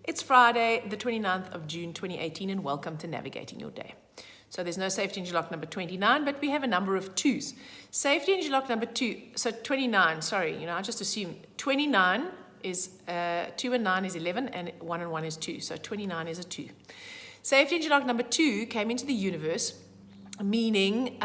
It's Friday, the 29th of June, 2018, and welcome to Navigating Your Day. So there's no safety engine lock number 29, but we have a number of twos. Safety engine lock number 2, so 29, I just assumed 29 is 2 and 9 is 11, and 1 and 1 is 2, so 29 is a 2. Safety engine lock number 2 came into the universe, meaning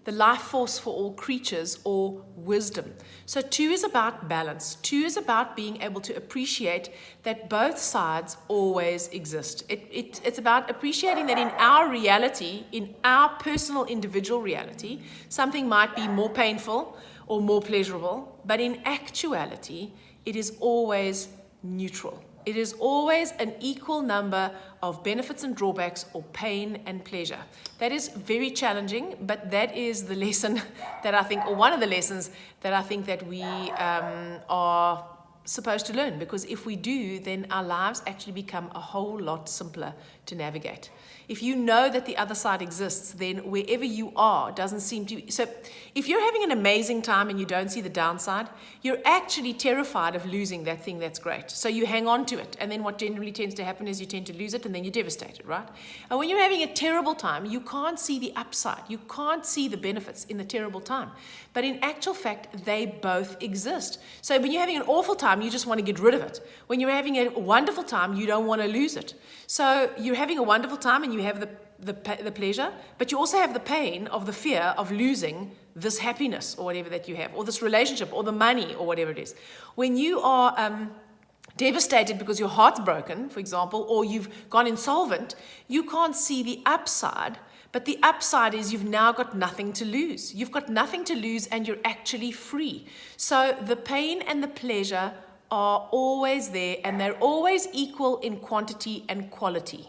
the life force for all creatures, or wisdom. So 2 is about balance. 2 is about being able to appreciate that both sides always exist. It's about appreciating that in our reality, in our personal individual reality, something might be more painful or more pleasurable, but in actuality, it is always neutral. It is always an equal number of benefits and drawbacks, or pain and pleasure. That is very challenging, but that is the lesson that I think, or one of the lessons that I think that we are supposed to learn, because if we do, then our lives actually become a whole lot simpler to navigate. If you know that the other side exists, then wherever you are doesn't seem to be. So if you're having an amazing time and you don't see the downside, you're actually terrified of losing that thing that's great. So you hang on to it. And then what generally tends to happen is you tend to lose it, and then you're devastated, right? And when you're having a terrible time, you can't see the upside. You can't see the benefits in the terrible time. But in actual fact, they both exist. So when you're having an awful time, you just want to get rid of it. When you're having a wonderful time, you don't want to lose it. So you're having a wonderful time and you have the pleasure, but you also have the pain of the fear of losing this happiness or whatever that you have, or this relationship, or the money, or whatever it is. When you are devastated because your heart's broken, for example, or you've gone insolvent, you can't see the upside. But the upside is you've now got nothing to lose. You've got nothing to lose, and you're actually free. So the pain and the pleasure are always there, and they're always equal in quantity and quality.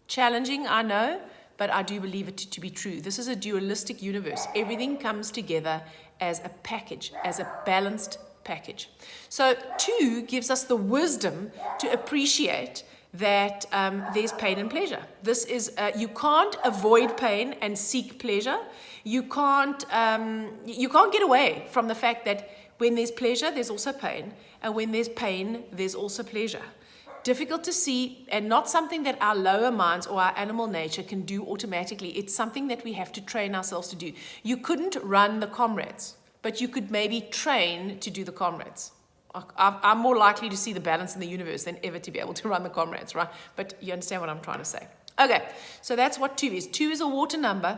Challenging, I know, but I do believe it to be true. This is a dualistic universe. Everything comes together as a package, as a balanced package. So 2 gives us the wisdom to appreciate that there's pain and pleasure. This is you can't avoid pain and seek pleasure. You can't get away from the fact that when there's pleasure, there's also pain, and when there's pain, there's also pleasure. Difficult to see, and not something that our lower minds or our animal nature can do automatically. It's something that we have to train ourselves to do. You couldn't run the comrades, but you could maybe train to do the comrades. I'm more likely to see the balance in the universe than ever to be able to run the comrades, right? But you understand what I'm trying to say. Okay, so that's what 2 is. 2 is a water number.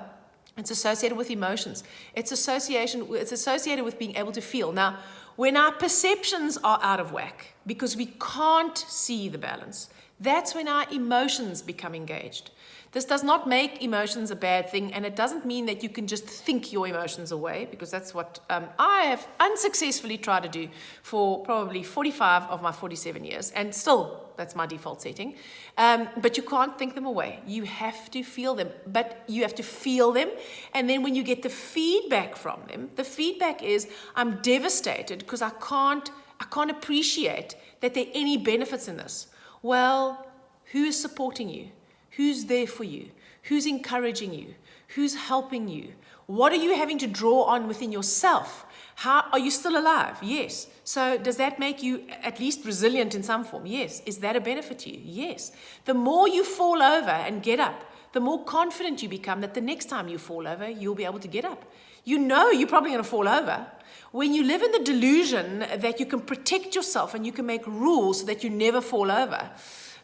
It's associated with emotions. It's associated with being able to feel. Now, when our perceptions are out of whack, because we can't see the balance, that's when our emotions become engaged. This does not make emotions a bad thing, and it doesn't mean that you can just think your emotions away, because that's what I have unsuccessfully tried to do for probably 45 of my 47 years, and still that's my default setting. But you can't think them away. You have to feel them, but you have to feel them, and then when you get the feedback from them, the feedback is, I'm devastated because I can't appreciate that there are any benefits in this. Well, who is supporting you? Who's there for you? Who's encouraging you? Who's helping you? What are you having to draw on within yourself? How are you still alive? Yes. So does that make you at least resilient in some form? Yes. Is that a benefit to you? Yes. The more you fall over and get up, the more confident you become that the next time you fall over, you'll be able to get up. You know you're probably going to fall over. When you live in the delusion that you can protect yourself and you can make rules so that you never fall over,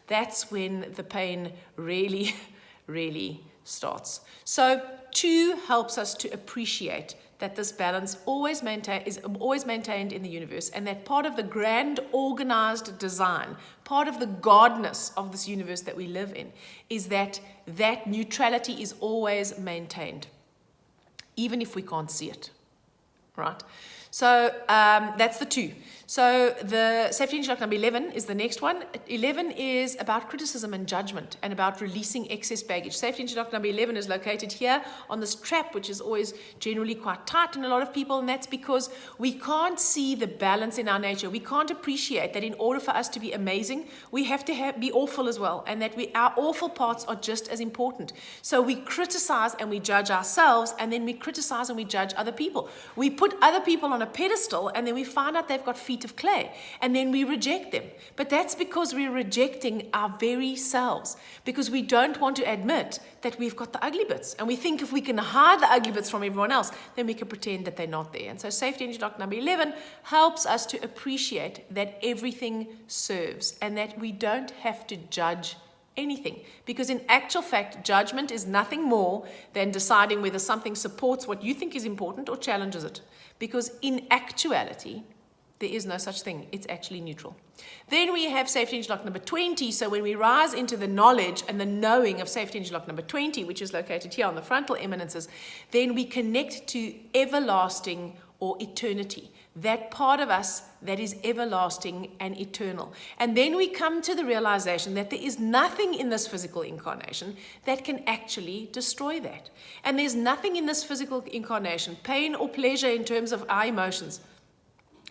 that's when the pain really, really starts. So 2 helps us to appreciate that this balance is always maintained in the universe, and that part of the grand organized design, part of the godness of this universe that we live in, is that neutrality is always maintained, even if we can't see it, right? So that's the 2. So the safety engine lock number 11 is the next one. 11 is about criticism and judgment, and about releasing excess baggage. Safety engine lock number 11 is located here on this trap, which is always generally quite tight in a lot of people, and that's because we can't see the balance in our nature. We can't appreciate that in order for us to be amazing, we have to be awful as well, and that our awful parts are just as important. So we criticize and we judge ourselves, and then we criticize and we judge other people. We put other people on a pedestal, and then we find out they've got feedback feet of clay, and then we reject them. But that's because we're rejecting our very selves, because we don't want to admit that we've got the ugly bits. And we think if we can hide the ugly bits from everyone else, then we can pretend that they're not there. And so safety energy lock number 11 helps us to appreciate that everything serves and that we don't have to judge anything. Because in actual fact, judgment is nothing more than deciding whether something supports what you think is important or challenges it. Because in actuality, there is no such thing. It's actually neutral. Then we have safety energy lock number 20. So when we rise into the knowledge and the knowing of safety energy lock number 20, which is located here on the frontal eminences, then we connect to everlasting or eternity. That part of us that is everlasting and eternal. And then we come to the realization that there is nothing in this physical incarnation that can actually destroy that. And there's nothing in this physical incarnation, pain or pleasure in terms of our emotions,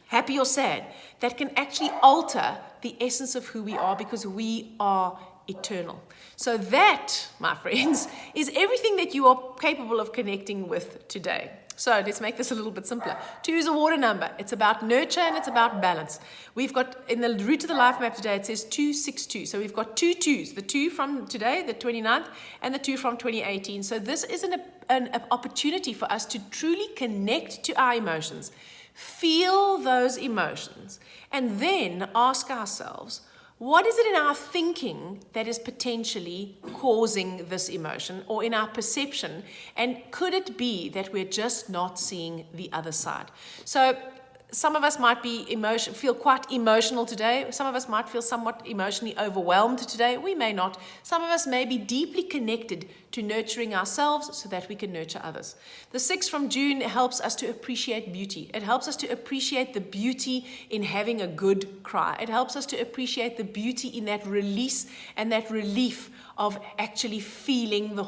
happy or sad, that can actually alter the essence of who we are, because we are eternal. So that, my friends, is everything that you are capable of connecting with today. So let's make this a little bit simpler. 2 is a water number. It's about nurture and it's about balance. We've got, in the root of the life map today, it says 262. So we've got 2 2s, the 2 from today, the 29th, and the 2 from 2018. So this is an opportunity for us to truly connect to our emotions, feel those emotions, and then ask ourselves, what is it in our thinking that is potentially causing this emotion, or in our perception? And could it be that we're just not seeing the other side? So some of us might feel quite emotional today. Some of us might feel somewhat emotionally overwhelmed today. We may not. Some of us may be deeply connected to nurturing ourselves so that we can nurture others. The 6 from June helps us to appreciate beauty. It helps us to appreciate the beauty in having a good cry. It helps us to appreciate the beauty in that release and that relief of actually feeling the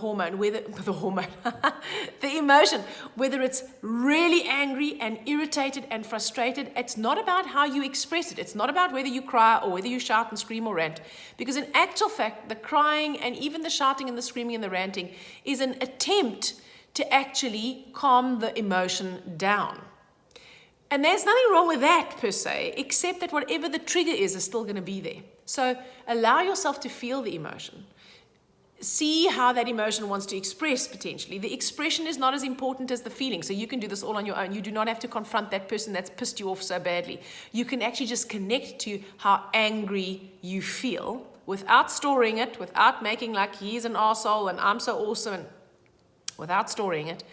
emotion, whether it's really angry and irritated and frustrated. It's not about how you express it. It's not about whether you cry or whether you shout and scream or rant. Because in actual fact, the crying and even the shouting and the screaming and the ranting is an attempt to actually calm the emotion down. And there's nothing wrong with that per se, except that whatever the trigger is still going to be there. So allow yourself to feel the emotion. See how that emotion wants to express potentially. The expression is not as important as the feeling, so you can do this all on your own. You do not have to confront that person that's pissed you off so badly. You can actually just connect to how angry you feel without storing it, without making like he's an arsehole and I'm so awesome, and without storing it.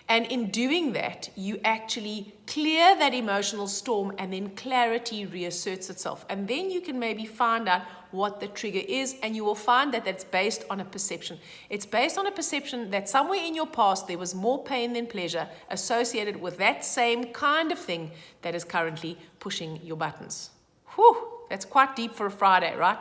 And in doing that, you actually clear that emotional storm, and then clarity reasserts itself. And then you can maybe find out what the trigger is, and you will find that that's based on a perception. It's based on a perception that somewhere in your past there was more pain than pleasure associated with that same kind of thing that is currently pushing your buttons. Whew, that's quite deep for a Friday, right?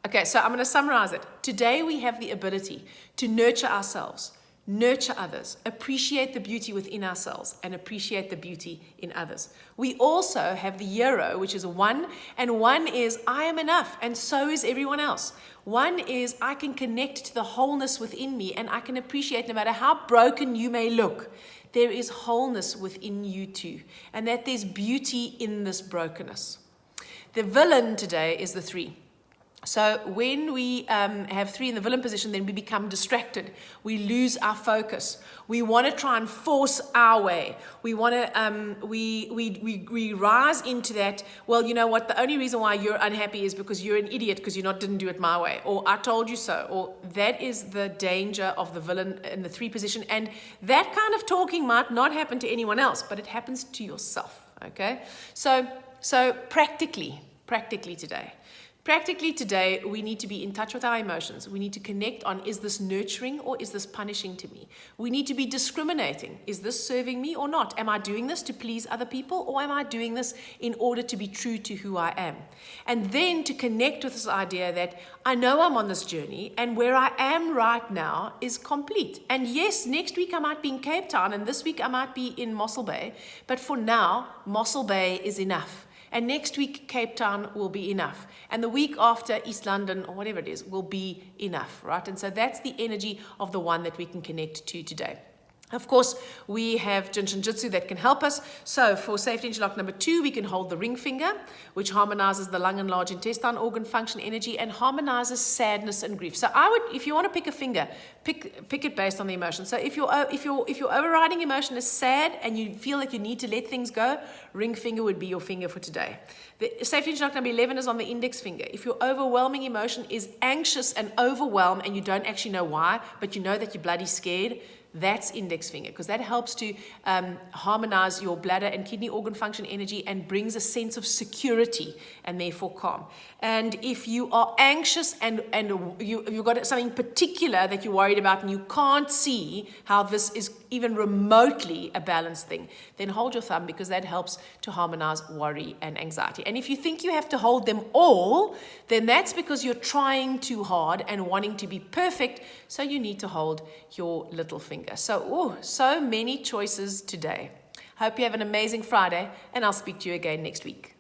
Okay, so I'm going to summarize it. Today we have the ability to nurture ourselves, nurture others, appreciate the beauty within ourselves, and appreciate the beauty in others. We also have the hero, which is a 1, and 1 is I am enough, and so is everyone else. 1 is I can connect to the wholeness within me, and I can appreciate no matter how broken you may look, there is wholeness within you too, and that there's beauty in this brokenness. The villain today is the 3. So when we have 3 in the villain position, then we become distracted. We lose our focus. We want to try and force our way. We want to we rise into that. Well, you know what? The only reason why you're unhappy is because you're an idiot because didn't do it my way, or I told you so. Or that is the danger of the villain in the 3 position. And that kind of talking might not happen to anyone else, but it happens to yourself. Okay. So practically today. Practically today, we need to be in touch with our emotions. We need to connect on, is this nurturing or is this punishing to me? We need to be discriminating. Is this serving me or not? Am I doing this to please other people, or am I doing this in order to be true to who I am? And then to connect with this idea that I know I'm on this journey, and where I am right now is complete. And yes, next week I might be in Cape Town, and this week I might be in Mossel Bay, but for now, Mossel Bay is enough. And next week, Cape Town will be enough. And the week after, East London, or whatever it is, will be enough, right? And so that's the energy of the 1 that we can connect to today. Of course, we have Jinshin Jitsu that can help us. So for safety interlock number 2, we can hold the ring finger, which harmonizes the lung and large intestine organ function energy and harmonizes sadness and grief. So I would, if you want to pick a finger, pick it based on the emotion. So if your overriding emotion is sad and you feel like you need to let things go, ring finger would be your finger for today. The safety interlock number 11 is on the index finger. If your overwhelming emotion is anxious and overwhelmed and you don't actually know why, but you know that you're bloody scared, that's index finger, because that helps to harmonize your bladder and kidney organ function energy and brings a sense of security and therefore calm. And if you are anxious and you've got something particular that you're worried about and you can't see how this is even remotely a balanced thing, then hold your thumb, because that helps to harmonize worry and anxiety. And if you think you have to hold them all, then that's because you're trying too hard and wanting to be perfect, so you need to hold your little finger. So many choices today. Hope you have an amazing Friday, and I'll speak to you again next week.